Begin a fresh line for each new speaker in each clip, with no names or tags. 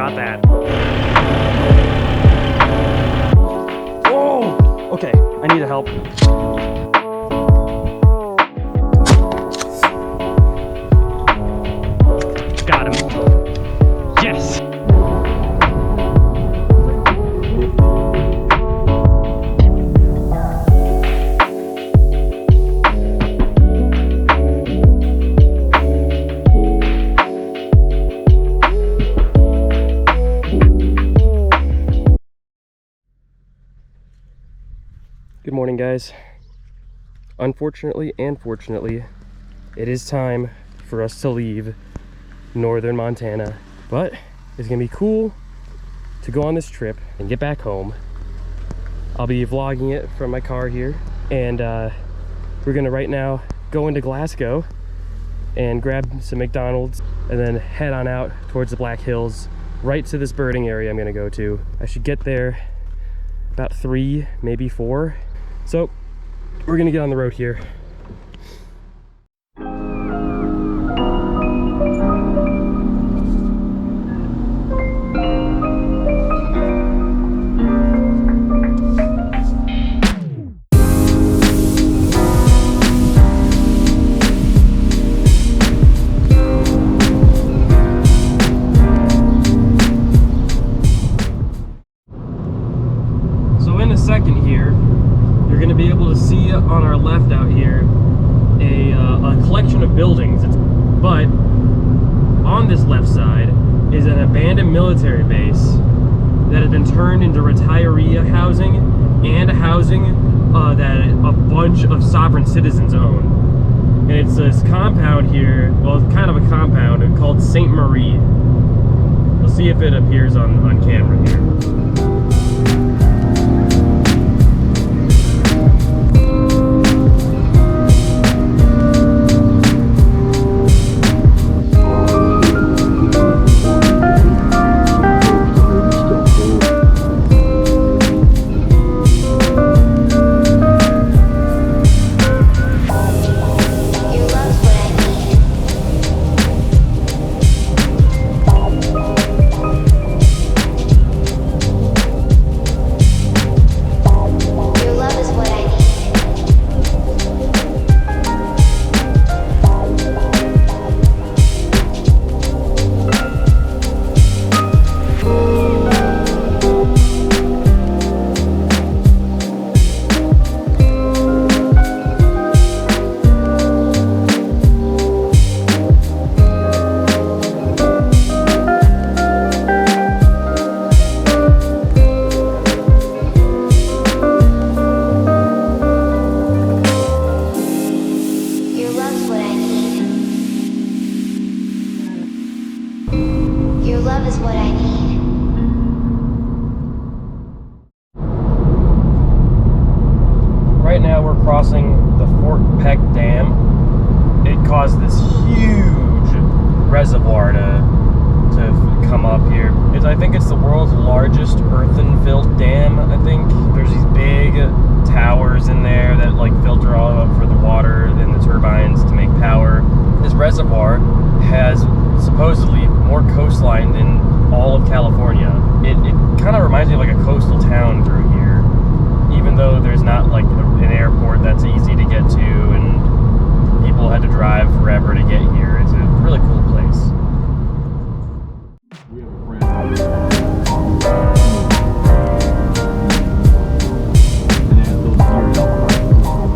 got that. Oh! Okay, I need help. Got him. Yes! Good morning, guys. Unfortunately and fortunately, it is time for us to leave northern Montana, but it's gonna be cool to go on this trip and get back home. I'll be vlogging it from my car here, and we're gonna right now go into Glasgow and grab some McDonald's and then head on out towards the Black Hills, right to this birding area I'm gonna go to. I should get there about 3, maybe 4. So we're gonna get on the road here. So in a second here, you're going to be able to see on our left out here a collection of buildings. But on this left side is an abandoned military base that has been turned into retiree housing and housing that a bunch of sovereign citizens own. And it's this compound here, well, it's kind of a compound called St. Marie. We'll see if it appears on camera here. Right now we're crossing the Fort Peck Dam. It caused this huge reservoir to come up here. I think it's the world's largest earthen-filled dam, I think. There's these big towers in there that like filter all up for the water and the turbines to make power. This reservoir has supposedly more coastline than all of California. It kind of reminds me of like a coastal town through here, even though there's not like an airport that's easy to get to and people had to drive forever to get here. It's a really cool place. We have a friend. And they have those deer.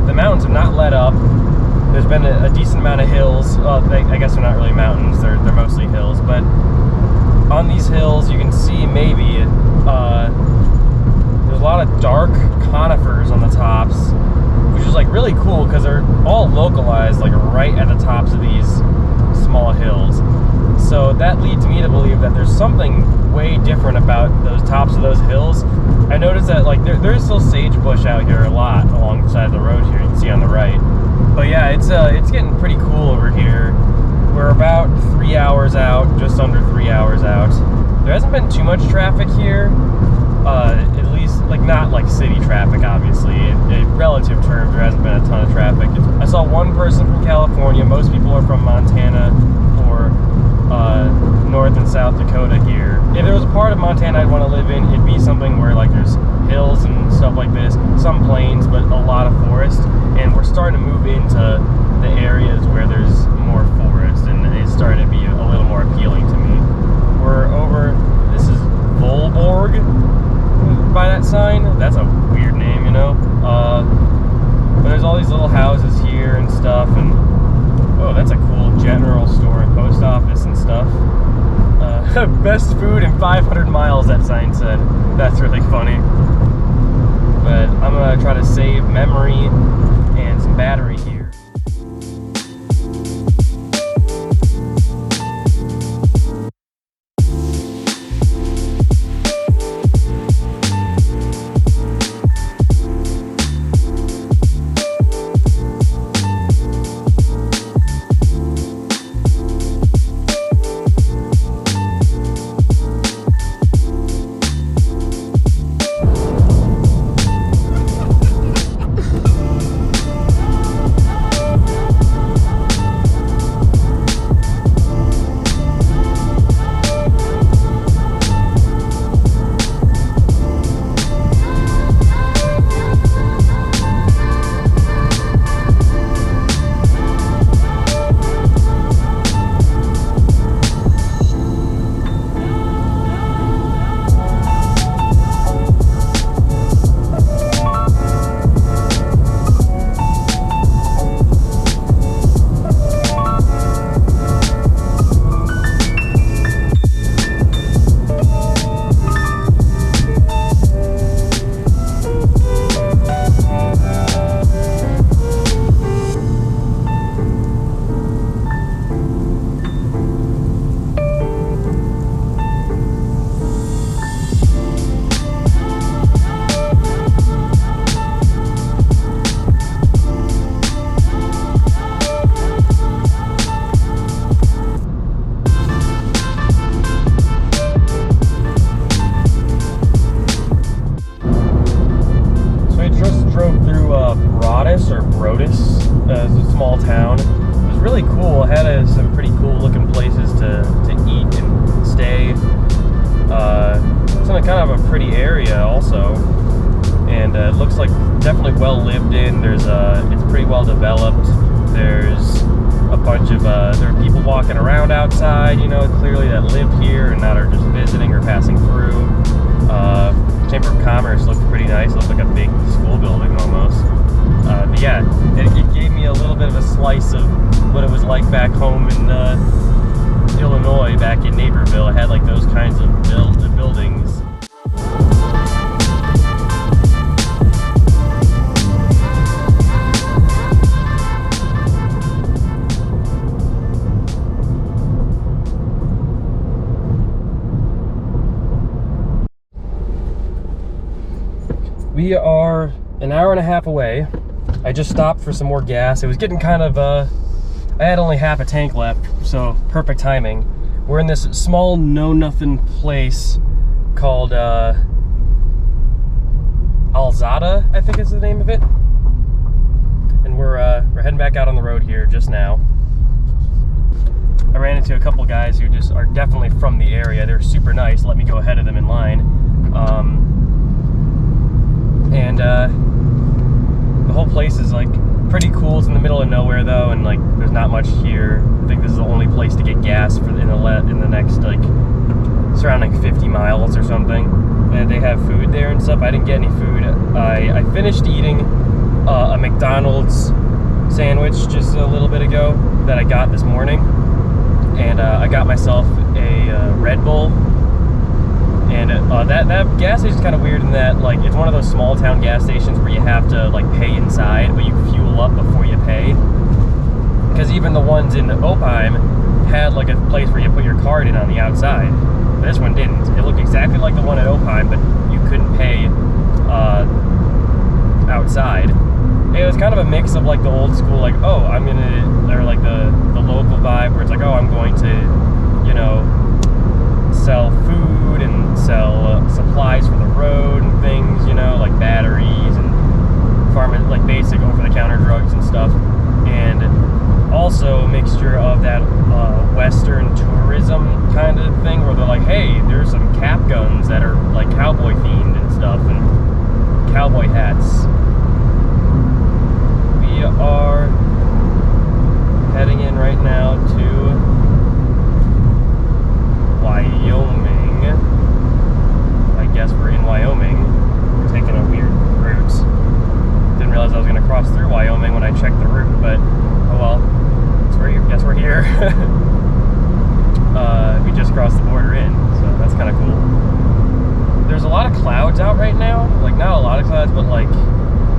the mountains have not let up. There's been a decent amount of hills. I guess they're not really mountains, they're mostly hills, but on these hills you can see maybe there's a lot of dark conifers on the tops, which is like really cool because they're all localized like right at the tops of these small hills. So that leads me to believe that there's something way different about those tops of those hills. I noticed that like there's still sagebrush out here a lot alongside the road here. You can see on the right. But yeah, it's getting pretty cool over here. We're about 3 hours out, just under 3 hours out. There hasn't been too much traffic here, at least like not like city traffic, obviously. In relative terms, there hasn't been a ton of traffic. I saw one person from California. Most people are from Montana or North and South Dakota here. If there was a part of Montana I'd want to live in, it'd be something where like there's hills and stuff like this, some plains, but a lot of forest. And we're starting to move into the areas where there's more forest, and it's starting to be a little more appealing to me. We're over, this is Volborg by that sign. That's a weird name, you know? But there's all these little houses here and stuff, and oh, that's a cool general store and post office and stuff. Best food in 500 miles, that sign said. That's really funny. But I'm gonna try to save memory and some battery here. It's a small town. It was really cool. It had some pretty cool looking places to eat and stay. It's in a kind of a pretty area also, and it looks like definitely well lived in. It's pretty well developed. There's a bunch of there are people walking around outside, you know, clearly that live here and not are just visiting or passing through. Chamber of Commerce looked pretty nice. It looked like a big school building almost. But yeah, it gave me a little bit of a slice of what it was like back home in Illinois, back in Naperville. It had like those kinds of buildings. We are an hour and a half away. I just stopped for some more gas. It was getting kind of, I had only half a tank left, so perfect timing. We're in this small know-nothing place called Alzada, I think is the name of it. And we're heading back out on the road here just now. I ran into a couple guys who just are definitely from the area. They're super nice, let me go ahead of them in line. The whole place is like pretty cool. It's in the middle of nowhere though, and like there's not much here. I think this is the only place to get gas for in the next like surrounding 50 miles or something. And they have food there and stuff. I didn't get any food. I finished eating a McDonald's sandwich just a little bit ago that I got this morning, and I got myself a Red Bull. And that gas station's kind of weird in that, like, it's one of those small town gas stations where you have to, like, pay inside, but you fuel up before you pay. Because even the ones in Uppbeat had, like, a place where you put your card in on the outside. But this one didn't. It looked exactly like the one at Uppbeat, but you couldn't pay outside. It was kind of a mix of, like, the old school, like, oh, I'm gonna, or like the local vibe where it's like, oh, I'm going to, you know, sell food and sell supplies for the road and things, you know, like batteries and like basic over-the-counter drugs and stuff, and also a mixture of that Western tourism kind of thing where they're like, hey, there's some cap guns that are like cowboy themed and stuff, and cowboy hats. We are heading in right now to Wyoming. I guess we're in Wyoming. We're taking a weird route. Didn't realize I was going to cross through Wyoming when I checked the route, but oh well. Guess we're here. We just crossed the border in, so that's kind of cool. There's a lot of clouds out right now. Like, not a lot of clouds, but like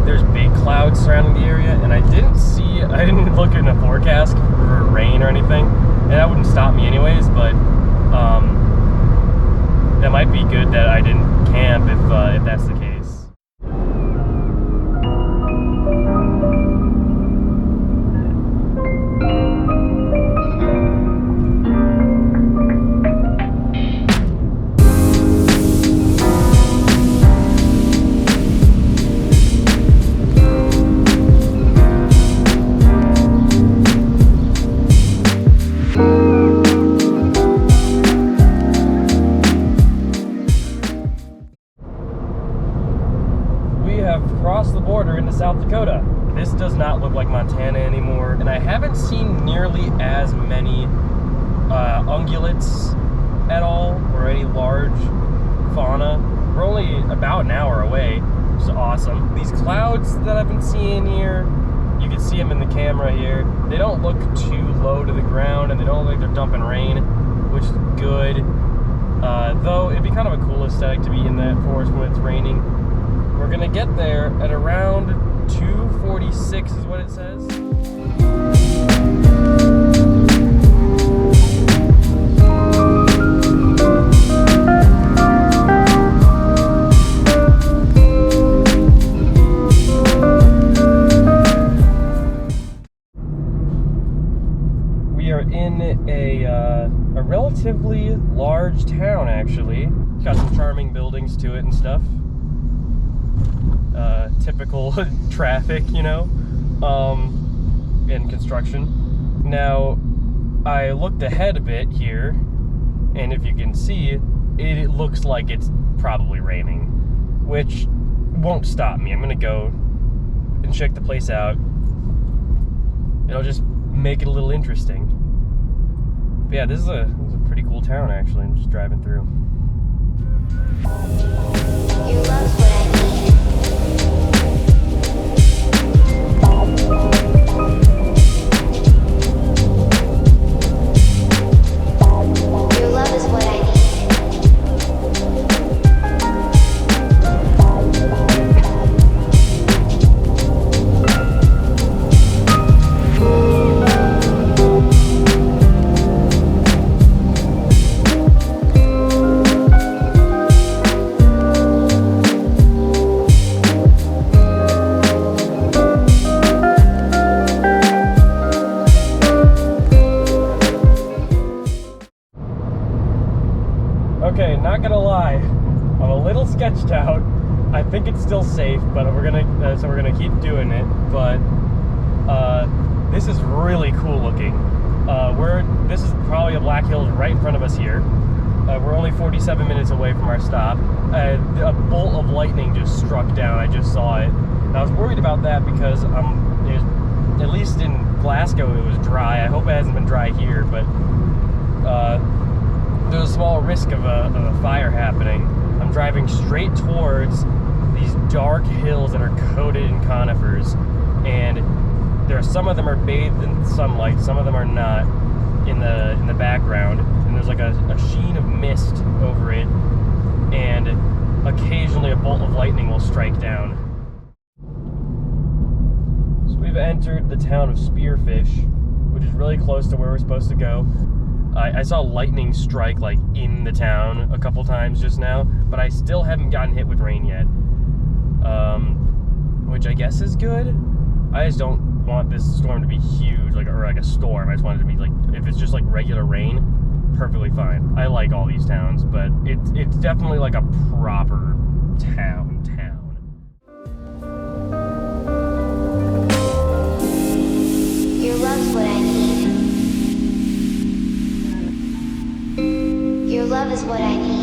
there's big clouds surrounding the area, and I didn't look in the forecast for rain or anything, and that wouldn't stop me anyways, but that might be good that I didn't camp if that's the case. South Dakota. This does not look like Montana anymore, and I haven't seen nearly as many ungulates at all, or any large fauna. We're only about an hour away, which is awesome. These clouds that I've been seeing here, you can see them in the camera here, they don't look too low to the ground, and they don't look like they're dumping rain, which is good. Though it'd be kind of a cool aesthetic to be in that forest when it's raining. We're gonna get there at around 2:46 is what it says. We are in a relatively large town, actually. It's got some charming buildings to it and stuff. Typical traffic, you know, and construction. Now, I looked ahead a bit here, and if you can see, it looks like it's probably raining, which won't stop me. I'm gonna go and check the place out. It'll just make it a little interesting. But yeah, this is a pretty cool town, actually. I'm just driving through.
Your love's what I need. Your love is what I need.
Okay, not gonna lie, I'm a little sketched out. I think it's still safe, but we're gonna keep doing it. But this is really cool looking. This is probably a Black Hills right in front of us here. We're only 47 minutes away from our stop. A bolt of lightning just struck down. I just saw it. And I was worried about that because at least in Glasgow it was dry. I hope it hasn't been dry here, but there's a small risk of a fire happening. I'm driving straight towards these dark hills that are coated in conifers, and some of them are bathed in sunlight, some of them are not in the background, and there's like a sheen of mist over it, and occasionally a bolt of lightning will strike down. So we've entered the town of Spearfish, which is really close to where we're supposed to go. I saw lightning strike like in the town a couple times just now, but I still haven't gotten hit with rain yet, which I guess is good. I just don't want this storm to be huge, or like a storm. I just want it to be like, if it's just like regular rain, perfectly fine. I like all these towns, but it's definitely like a proper town.
Your love's what I need. Your love is what I need.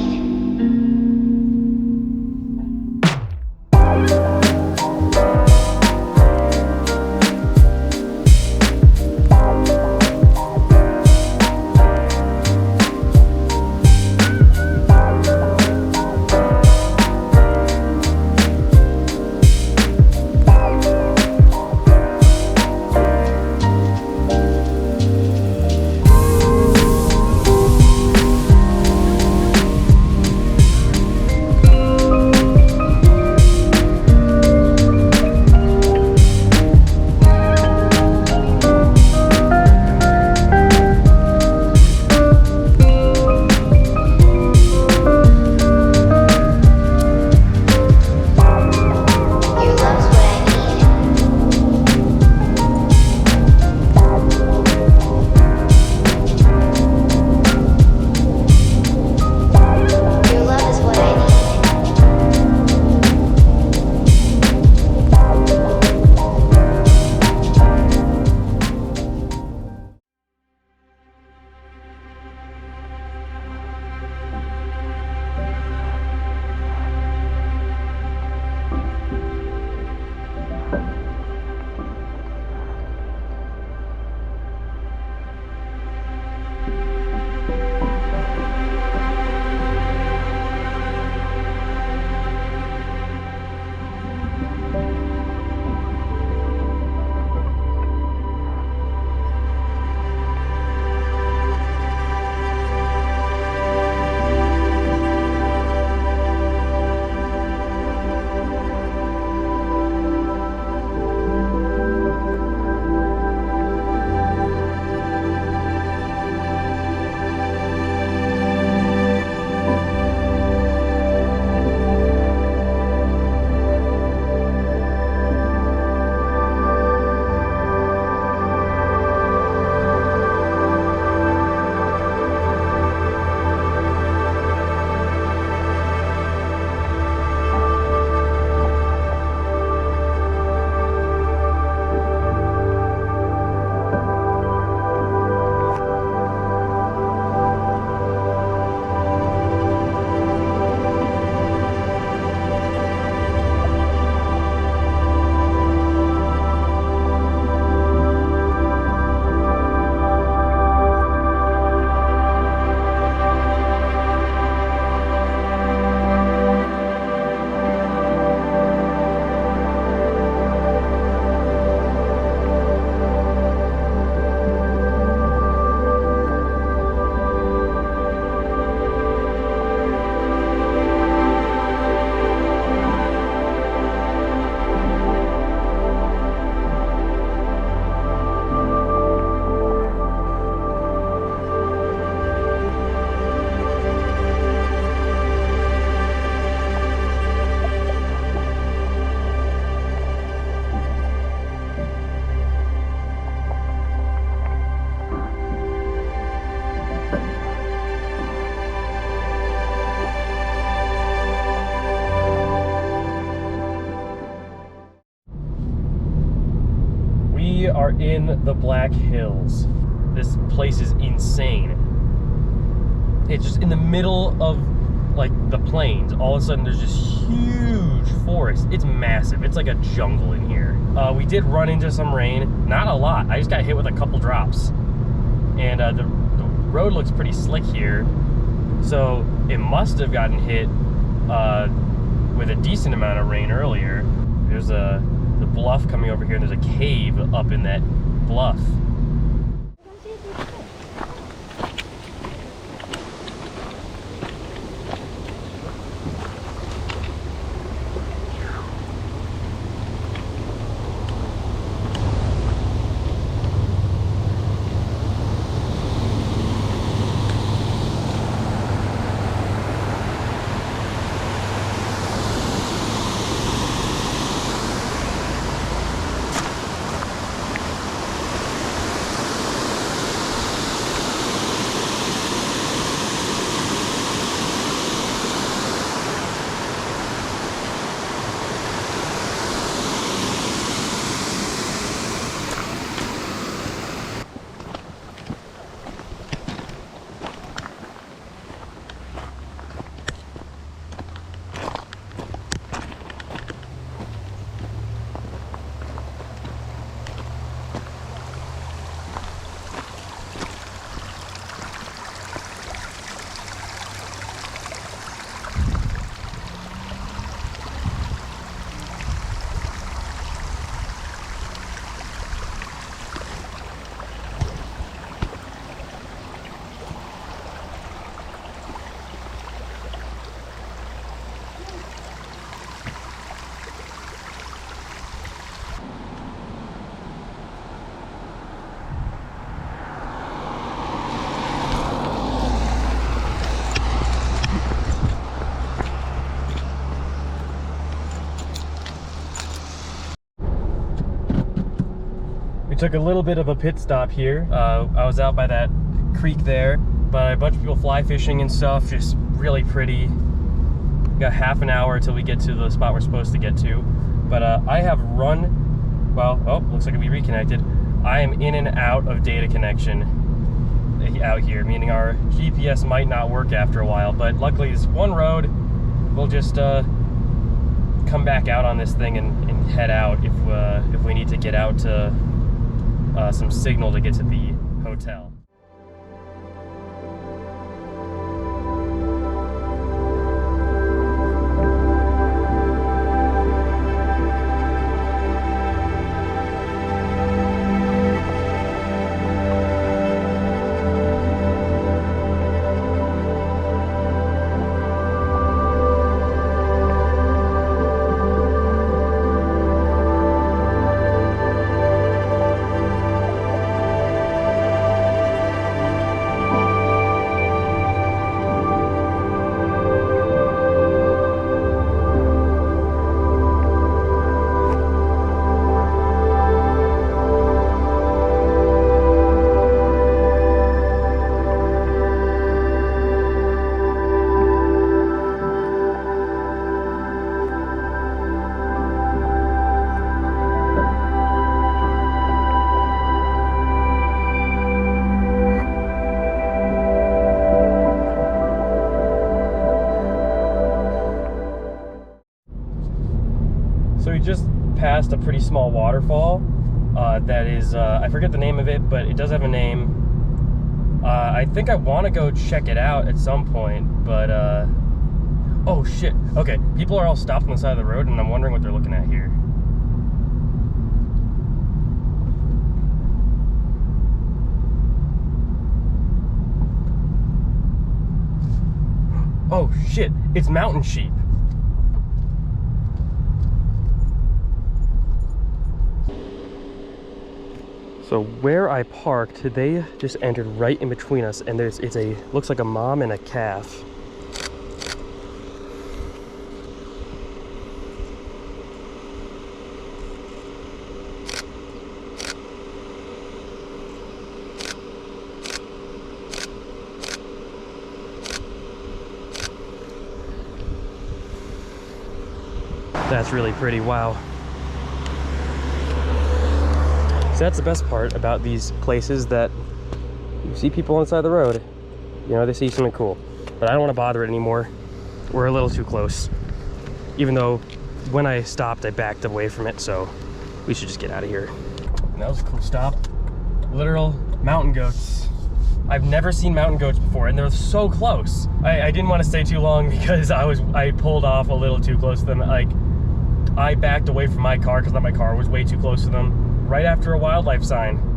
are in the Black Hills. This place is insane. It's just in the middle of like the plains. All of a sudden there's this huge forest. It's massive. It's like a jungle in here. We did run into some rain. Not a lot. I just got hit with a couple drops. And the road looks pretty slick here. So it must have gotten hit with a decent amount of rain earlier. There's the bluff coming over here, and there's a cave up in that bluff. Took a little bit of a pit stop here. I was out by that creek there, but a bunch of people fly fishing and stuff, just really pretty. Got half an hour till we get to the spot we're supposed to get to. But I have run, well, oh, looks like we reconnected. I am in and out of data connection out here, meaning our GPS might not work after a while, but luckily this one road, we'll just come back out on this thing and head out if we need to get out to some signal to get to the hotel. Just passed a pretty small waterfall that is, I forget the name of it, but it does have a name. I think I want to go check it out at some point, but oh shit, okay, people are all stopped on the side of the road and I'm wondering what they're looking at here. Oh shit, it's mountain sheep. So where I parked, they just entered right in between us, and looks like a mom and a calf. That's really pretty, wow. So that's the best part about these places, that you see people on the side of the road, you know, they see something cool. But I don't want to bother it anymore. We're a little too close. Even though when I stopped, I backed away from it, so we should just get out of here. And that was a cool stop. Literal mountain goats. I've never seen mountain goats before, and they're so close. I didn't want to stay too long because I pulled off a little too close to them. Like, I backed away from my car because my car was way too close to them right after a wildlife sign.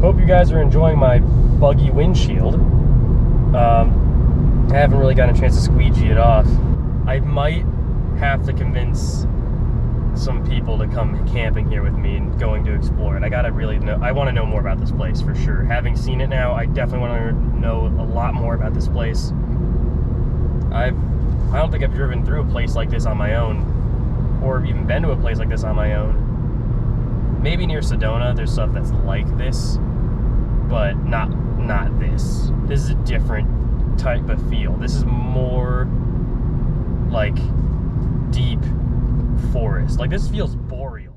Hope you guys are enjoying my buggy windshield. I haven't really gotten a chance to squeegee it off. I might have to convince some people to come camping here with me and going to explore it. I gotta really know, I want to know more about this place for sure. Having seen it now, I definitely want to know a lot more about this place. I don't think I've driven through a place like this on my own, or even been to a place like this on my own. Maybe near Sedona, there's stuff that's like this, but not this. This is a different type of feel. This is more like deep forest. Like, this feels boreal.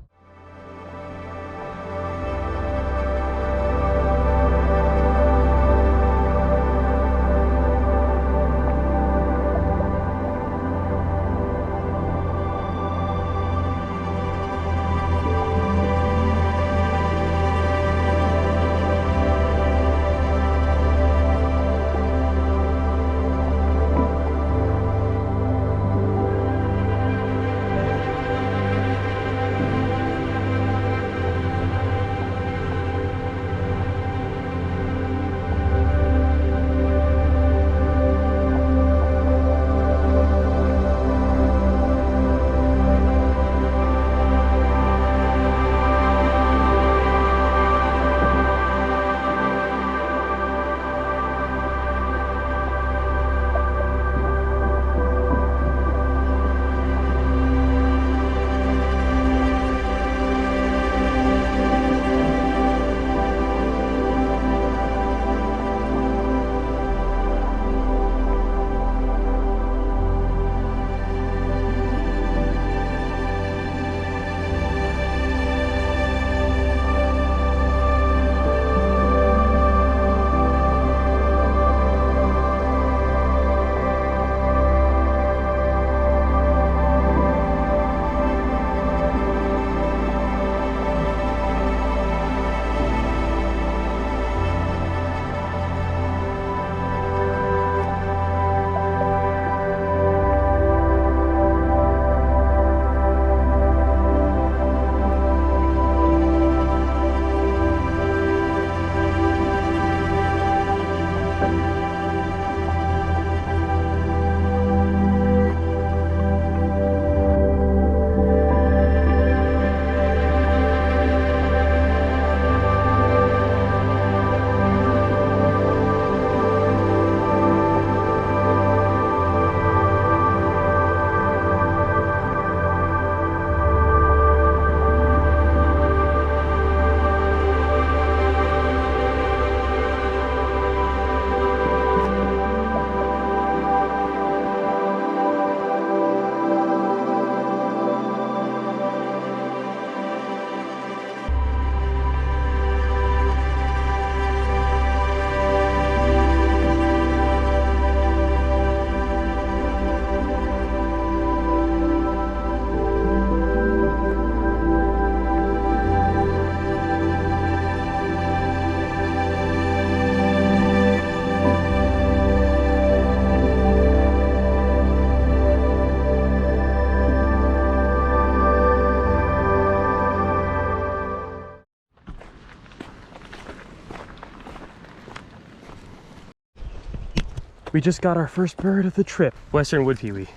We just got our first bird of the trip. Western wood pewee.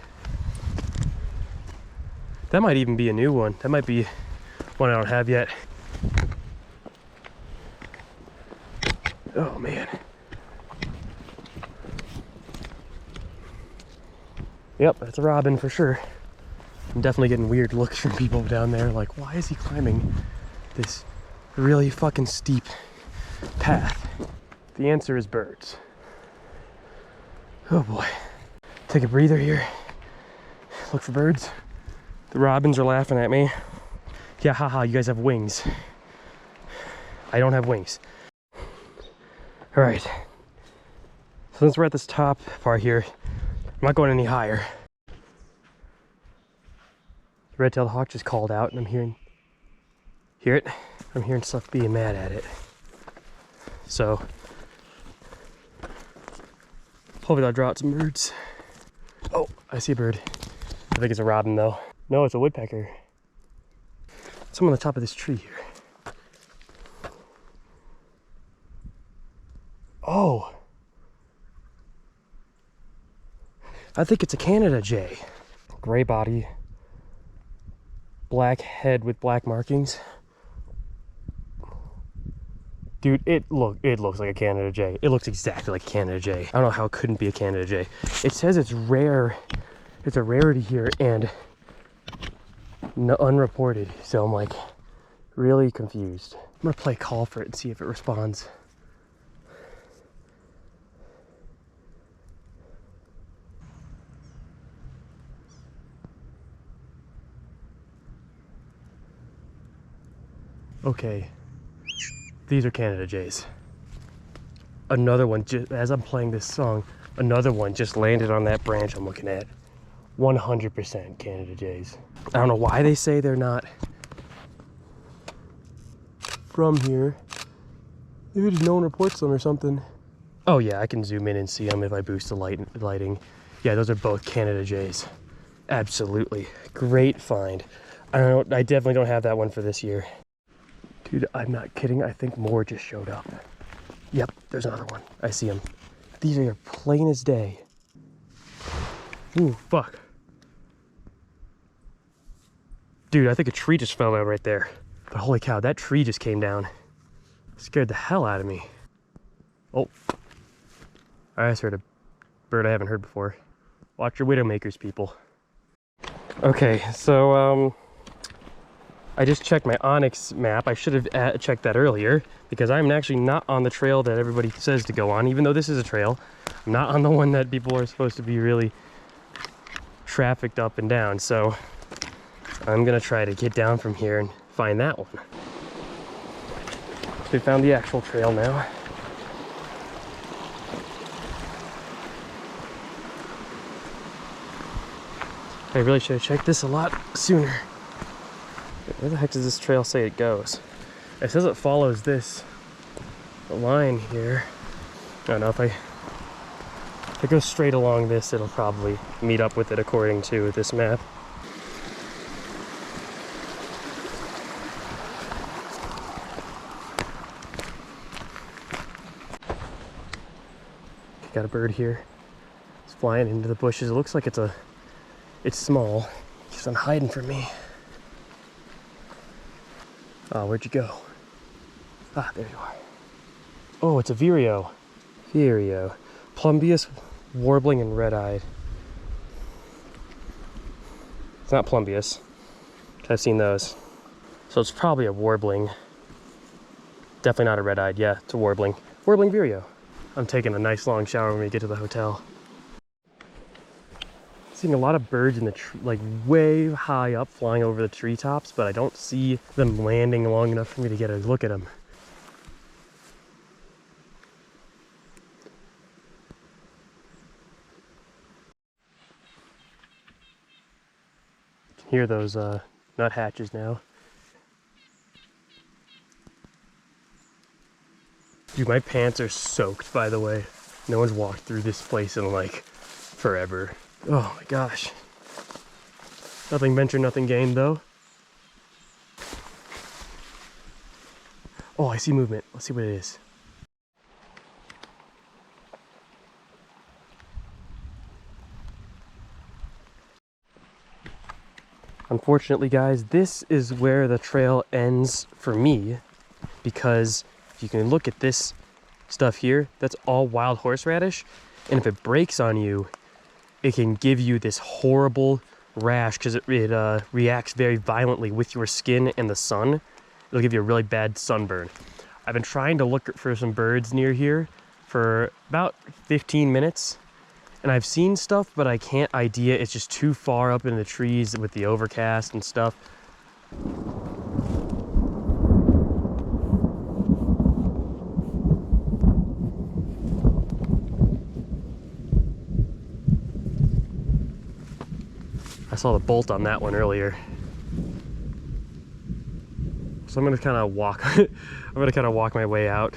That might even be a new one. That might be one I don't have yet. Oh man. Yep, that's a robin for sure. I'm definitely getting weird looks from people down there, like, why is he climbing this really fucking steep path? The answer is birds. Oh boy. Take a breather here. Look for birds. The robins are laughing at me. Yeah, haha, you guys have wings. I don't have wings. All right. So since we're at this top part here, I'm not going any higher. The red-tailed hawk just called out and hear it? I'm hearing stuff being mad at it. So, hopefully that'll draw out some birds. Oh, I see a bird. I think it's a robin though. No, it's a woodpecker. It's on the top of this tree here. Oh. I think it's a Canada jay. Gray body, black head with black markings. Dude, it looks like a Canada jay. It looks exactly like a Canada jay. I don't know how it couldn't be a Canada jay. It says it's rare. It's a rarity here and unreported. So I'm like really confused. I'm gonna play call for it and see if it responds. Okay, these are Canada jays. Another one, as I'm playing this song, another one just landed on that branch I'm looking at. 100% Canada jays. I don't know why they say they're not from here. Maybe just no one reports them or something. Oh yeah, I can zoom in and see them if I boost the lighting. Yeah, those are both Canada jays. Absolutely, great find. I definitely don't have that one for this year. Dude, I'm not kidding. I think more just showed up. Yep, there's another one. I see him. These are plain as day. Ooh, fuck. Dude, I think a tree just fell out right there. But holy cow, that tree just came down. Scared the hell out of me. Oh. I just heard a bird I haven't heard before. Watch your widowmakers, people. Okay, so, I just checked my Onyx map. I should have checked that earlier because I'm actually not on the trail that everybody says to go on, even though this is a trail. I'm not on the one that people are supposed to be really trafficked up and down. So I'm gonna try to get down from here and find that one. We found the actual trail now. I really should have checked this a lot sooner. Where the heck does this trail say it goes? It says it follows this line here. I don't know if it goes straight along this, it'll probably meet up with it according to this map. Got a bird here. It's flying into the bushes. It looks like it's small. Keeps on hiding from me. Oh, where'd you go? Ah, there you are. Oh, it's a vireo. Vireo. Plumbeous, warbling, and red-eyed. It's not plumbeous. I've seen those. So it's probably a warbling. Definitely not a red-eyed. Yeah, it's a warbling. Warbling vireo. I'm taking a nice long shower when we get to the hotel. Seeing a lot of birds in the like way high up flying over the treetops, but I don't see them landing long enough for me to get a look at them. You can hear those nuthatches now. Dude, my pants are soaked, by the way. No one's walked through this place in like forever. Oh my gosh. Nothing ventured, nothing gained though. Oh, I see movement. Let's see what it is. Unfortunately, guys, this is where the trail ends for me, because if you can look at this stuff here, that's all wild horseradish, and if it breaks on you, it can give you this horrible rash because it reacts very violently with your skin and the sun. It'll give you a really bad sunburn. I've been trying to look for some birds near here for about 15 minutes, and I've seen stuff, but I can't idea. It's just too far up in the trees with the overcast and stuff. I saw the bolt on that one earlier. So I'm gonna kind of walk, walk my way out.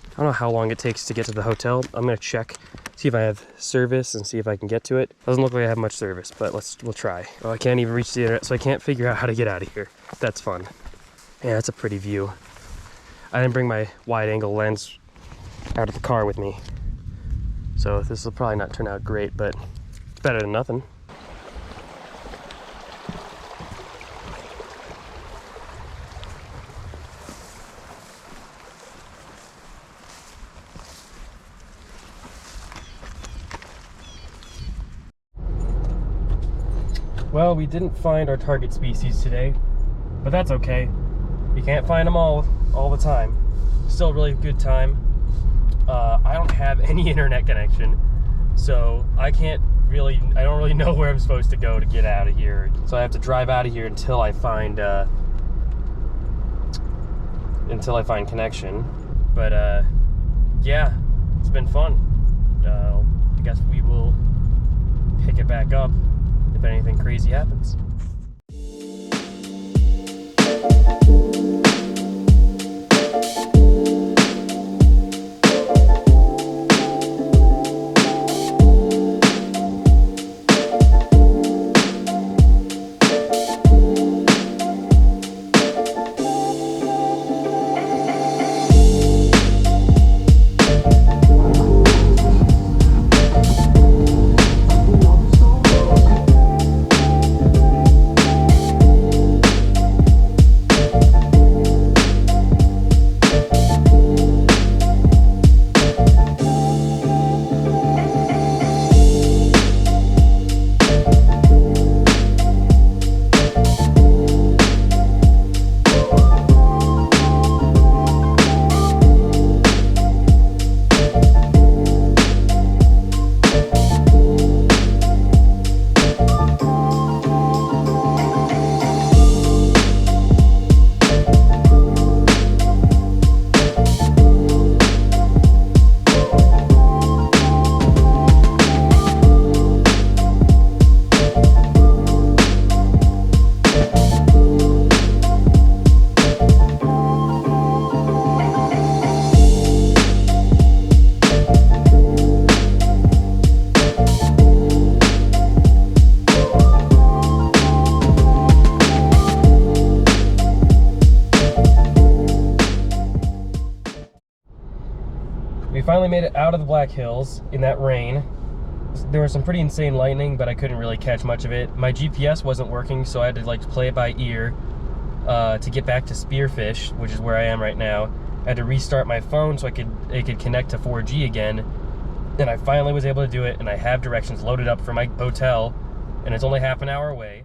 I don't know how long it takes to get to the hotel. I'm gonna check, see if I have service and see if I can get to it. Doesn't look like I have much service, but we'll try. Oh, I can't even reach the internet, so I can't figure out how to get out of here. That's fun. Yeah, that's a pretty view. I didn't bring my wide angle lens out of the car with me, so this will probably not turn out great, but it's better than nothing. Well, we didn't find our target species today, but that's okay. You can't find them all the time. Still a really good time. I don't have any internet connection, so I don't really know where I'm supposed to go to get out of here. So I have to drive out of here until I find connection. But yeah, it's been fun. I guess we will pick it back up if anything crazy happens. We finally made it out of the Black Hills in that rain. There was some pretty insane lightning, but I couldn't really catch much of it. My GPS wasn't working, so I had to play it by ear to get back to Spearfish, which is where I am right now. I had to restart my phone so it could connect to 4G again, and I finally was able to do it, and I have directions loaded up for my hotel, and it's only half an hour away.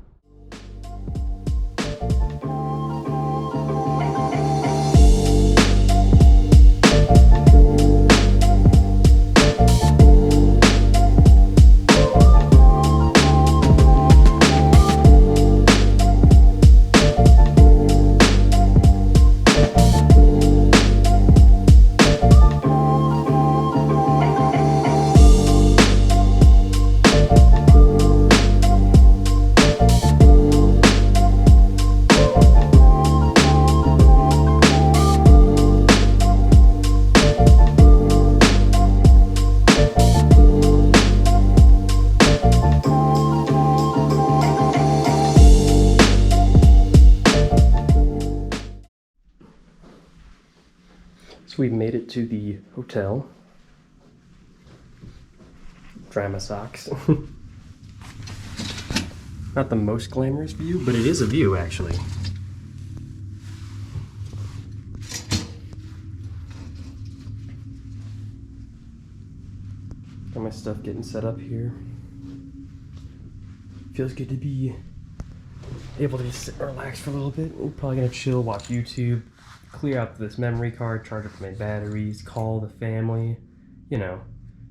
So we've made it to the hotel. dry my socks. Not the most glamorous view, but it is a view actually. Got my stuff getting set up here. Feels good to be able to just sit and relax for a little bit. I'm probably gonna chill, watch YouTube, clear out this memory card, charge up my batteries, call the family, you know,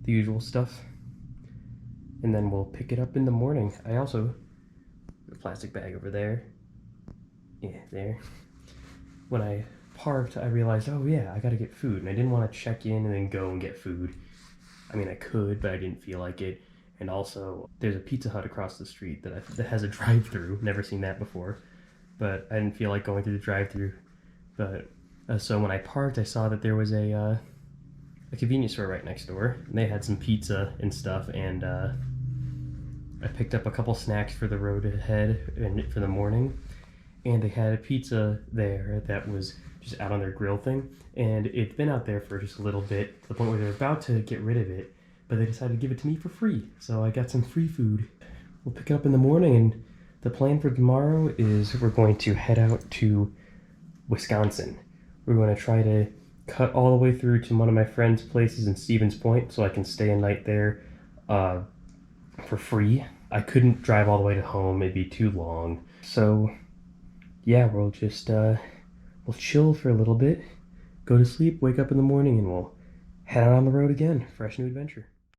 the usual stuff. And then we'll pick it up in the morning. I also, a plastic bag over there. Yeah, there. When I parked, I realized, oh yeah, I gotta get food. And I didn't want to check in and then go and get food. I mean, I could, but I didn't feel like it. And also, there's a Pizza Hut across the street that has a drive-thru. Never seen that before. But I didn't feel like going through the drive-thru. But so when I parked, I saw that there was a convenience store right next door. And they had some pizza and stuff. And I picked up a couple snacks for the road ahead and for the morning. And they had a pizza there that was just out on their grill thing. And it'd been out there for just a little bit, to the point where they're about to get rid of it. But they decided to give it to me for free. So I got some free food. We'll pick it up in the morning, and the plan for tomorrow is we're going to head out to Wisconsin. We're going to try to cut all the way through to one of my friend's places in Stevens Point so I can stay a night there for free. I couldn't drive all the way to home, it'd be too long. So yeah, we'll just we'll chill for a little bit, go to sleep, wake up in the morning, and we'll head out on the road again. Fresh new adventure.